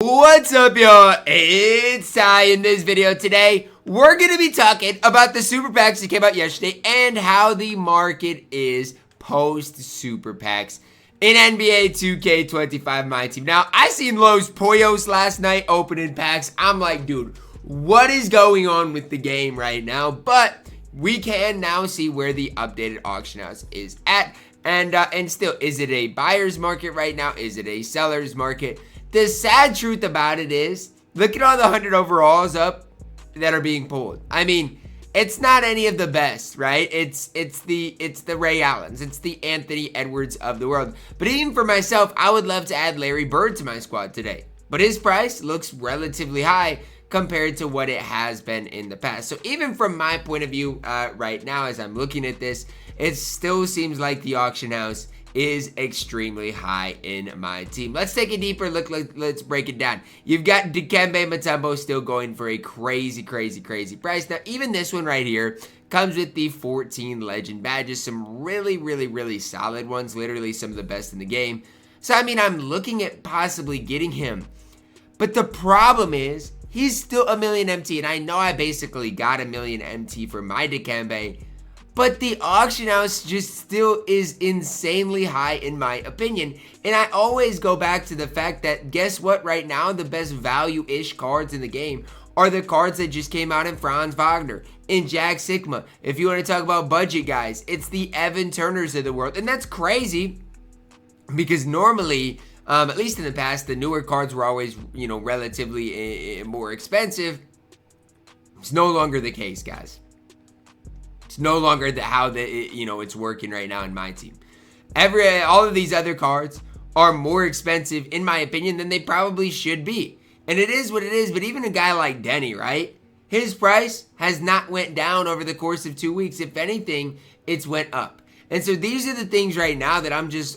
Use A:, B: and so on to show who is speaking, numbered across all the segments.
A: What's up, y'all? It's Ty. In this video today, we're going to be talking about the super packs that came out yesterday and how the market is post super packs in NBA 2K25 MyTEAM. Now, I seen Los Pollos last night opening packs. I'm like, dude, what is going on with the game right now? But we can now see where the updated auction house is at. And still, is it a buyer's market right now? Is it a seller's market? The sad truth about it is, look at all the 100 overalls up that are being pulled. I mean, it's not any of the best, right? It's the Ray Allens, it's the Anthony Edwards of the world. But even for myself, I would love to add Larry Bird to my squad today. But his price looks relatively high compared to what it has been in the past. So even from my point of view right now, as I'm looking at this, it still seems like the auction house is extremely high in my team. Let's take a deeper look. Let's break it down. You've got Dikembe Mutombo still going for a crazy price. Now, even this one right here comes with the 14 legend badges. Some really solid ones. Literally some of the best in the game. So, I mean, I'm looking at possibly getting him. But the problem is, he's still a million MT. And I know I basically got a million MT for my Dikembe. But the auction house just still is insanely high in my opinion. And I always go back to the fact that, guess what, right now, the best value-ish cards in the game are the cards that just came out in Franz Wagner, in Jack Sigma. If you want to talk about budget guys, it's the Evan Turners of the world. And that's crazy because normally, at least in the past, the newer cards were always, relatively more expensive. It's no longer the case, guys. No longer how it's working right now in my team. All of these other cards are more expensive in my opinion than they probably should be. And it is what it is, but even a guy like Denny, right? His price has not went down over the course of 2 weeks. If anything, it's went up. And so these are the things right now that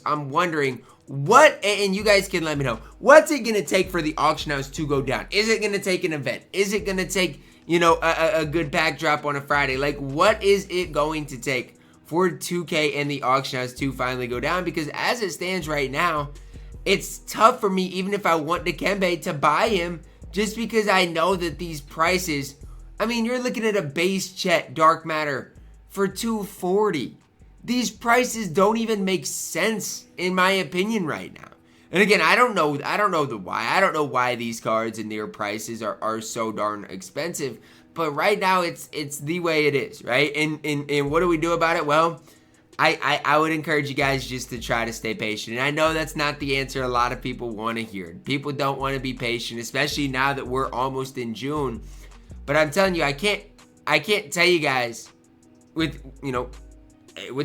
A: I'm wondering what, and you guys can let me know, what's it going to take for the auction house to go down? Is it going to take an event? Is it going to take a good pack drop on a Friday? Like, what is it going to take for 2K and the auction house to finally go down? Because as it stands right now, it's tough for me, even if I want Dikembe, to buy him, just because I know that these prices, I mean, you're looking at a base Chet Dark Matter for $240. These prices don't even make sense, in my opinion, right now. And again, I don't know the why. I don't know why these cards and their prices are so darn expensive. But right now, it's the way it is, right? And what do we do about it? Well, I would encourage you guys just to try to stay patient. And I know that's not the answer a lot of people want to hear. People don't want to be patient, especially now that we're almost in June. But I'm telling you, I can't tell you guys with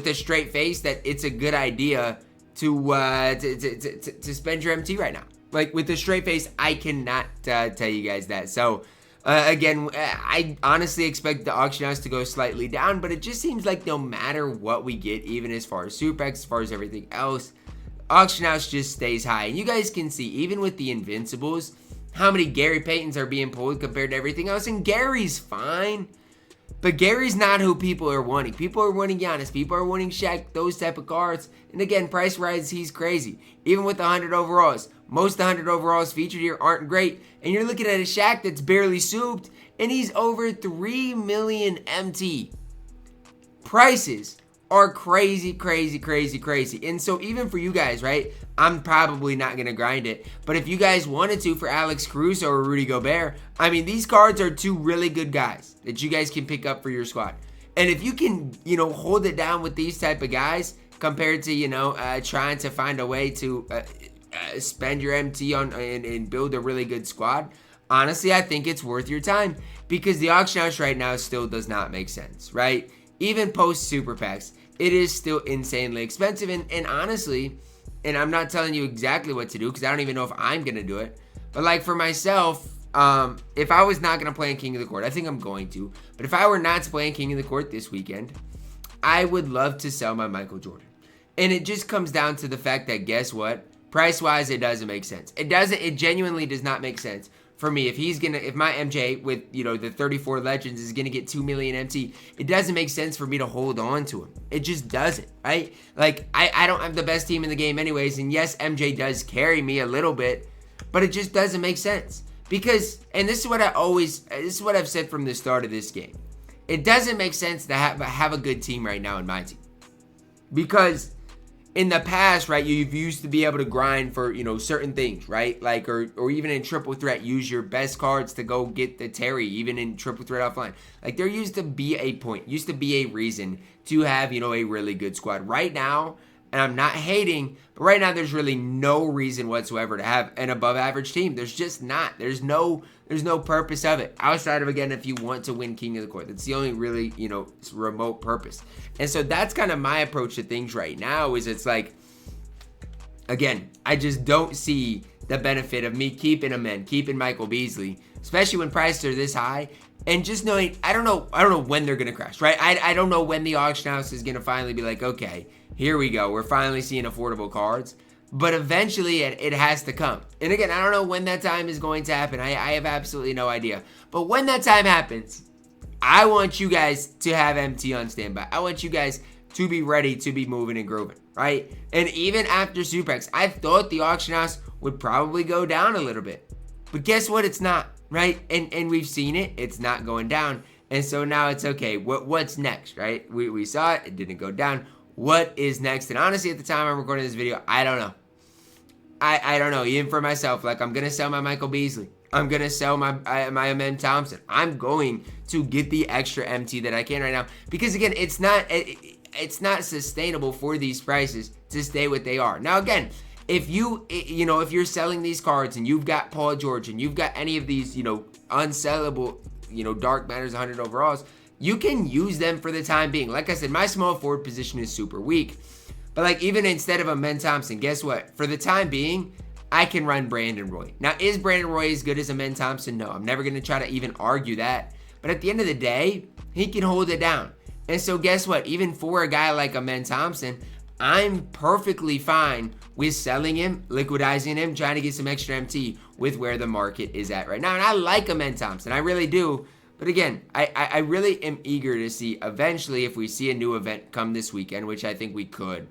A: a straight face that it's a good idea to spend your MT right now. Like, with a straight face, I cannot tell you guys that. So again, I honestly expect the auction house to go slightly down, but it just seems like no matter what we get, even as far as super packs, as far as everything else, auction house just stays high. And you guys can see, even with the invincibles, how many Gary Paytons are being pulled compared to everything else. And Gary's fine, but Gary's not who people are wanting. People are wanting Giannis. People are wanting Shaq, those type of cards. And again, price-wise, he's crazy. Even with the 100 overalls. Most of the 100 overalls featured here aren't great. And you're looking at a Shaq that's barely souped, and he's over 3 million MT. Prices are crazy. And so even for you guys, right, I'm probably not going to grind it. But if you guys wanted to for Alex Caruso or Rudy Gobert, I mean, these cards are two really good guys that you guys can pick up for your squad. And if you can, hold it down with these type of guys compared to, trying to find a way to spend your MT on and build a really good squad, honestly, I think it's worth your time, because the auction house right now still does not make sense, right? Even post super packs, it is still insanely expensive. And honestly, and I'm not telling you exactly what to do, because I don't even know if I'm going to do it. But like for myself, if I was not going to play in King of the Court, I think I'm going to. But if I were not to play in King of the Court this weekend, I would love to sell my Michael Jordan. And it just comes down to the fact that, guess what? Price-wise, it doesn't make sense. It genuinely does not make sense for me. If my MJ with, the 34 Legends is going to get 2 million MT, it doesn't make sense for me to hold on to him. It just doesn't, right? Like, I don't have the best team in the game anyways, and yes, MJ does carry me a little bit, but it just doesn't make sense. Because, and this is what I've said from the start of this game. It doesn't make sense to have a good team right now in my team. Because in the past, right, you've used to be able to grind for, certain things, right? Like, or even in triple threat, use your best cards to go get the Terry, even in triple threat offline. Like, there used to be a point, used to be a reason to have, a really good squad. Right now, and I'm not hating, but right now there's really no reason whatsoever to have an above average team. There's just not. There's no purpose of it. Outside of, again, if you want to win King of the Court. That's the only really, remote purpose. And so that's kind of my approach to things right now is it's like, again, I just don't see the benefit of me keeping him in, keeping Michael Beasley, especially when prices are this high. And just knowing, I don't know when they're going to crash, right? I don't know when the auction house is going to finally be like, okay, here we go. We're finally seeing affordable cards. But eventually it has to come. And again, I don't know when that time is going to happen. I have absolutely no idea. But when that time happens, I want you guys to have MT on standby. I want you guys to be ready to be moving and grooving, right? And even after Super Packs, I thought the auction house would probably go down a little bit. But guess what? It's not, right? And we've seen it. It's not going down. And so now it's okay. What's next, right? We saw it. It didn't go down. What is next? And honestly, at the time I'm recording this video, I don't know. I don't know. Even for myself, like I'm going to sell my Michael Beasley. I'm going to sell my Amen Thompson. I'm going to get the extra MT that I can right now. Because again, it's not sustainable for these prices to stay what they are. Now again, if you're selling these cards and you've got Paul George and you've got any of these, unsellable, Dark Matters 100 overalls, you can use them for the time being. Like I said, my small forward position is super weak. But like even instead of Amen Thompson, guess what? For the time being, I can run Brandon Roy. Now, is Brandon Roy as good as Amen Thompson? No, I'm never going to try to even argue that. But at the end of the day, he can hold it down. And so guess what? Even for a guy like Amen Thompson, I'm perfectly fine with selling him, liquidizing him, trying to get some extra MT with where the market is at right now. And I like Amen Thompson. I really do. But again, I really am eager to see eventually if we see a new event come this weekend, which I think we could.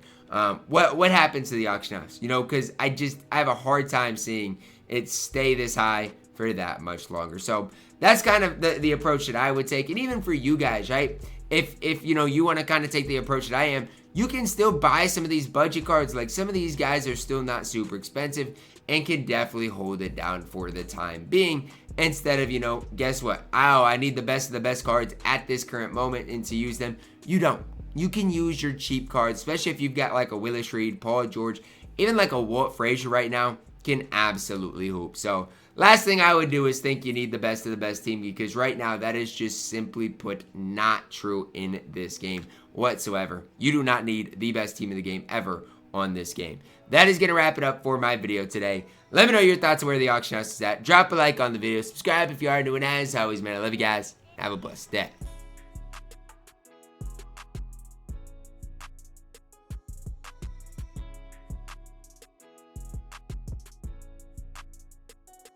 A: What happens to the auction house? Because I have a hard time seeing it stay this high for that much longer. So that's kind of the approach that I would take. And even for you guys, right? If you want to kind of take the approach that I am, you can still buy some of these budget cards. Like some of these guys are still not super expensive and can definitely hold it down for the time being. Instead of, guess what? I need the best of the best cards at this current moment and to use them. You don't. You can use your cheap cards, especially if you've got like a Willis Reed, Paul George, even like a Walt Frazier right now can absolutely hoop. So last thing I would do is think you need the best of the best team, because right now that is just simply put not true in this game whatsoever. You do not need the best team in the game ever on this game. That is going to wrap it up for my video today. Let me know your thoughts on where the auction house is at. Drop a like on the video. Subscribe if you are new, and as always, man, I love you guys. Have a blessed day.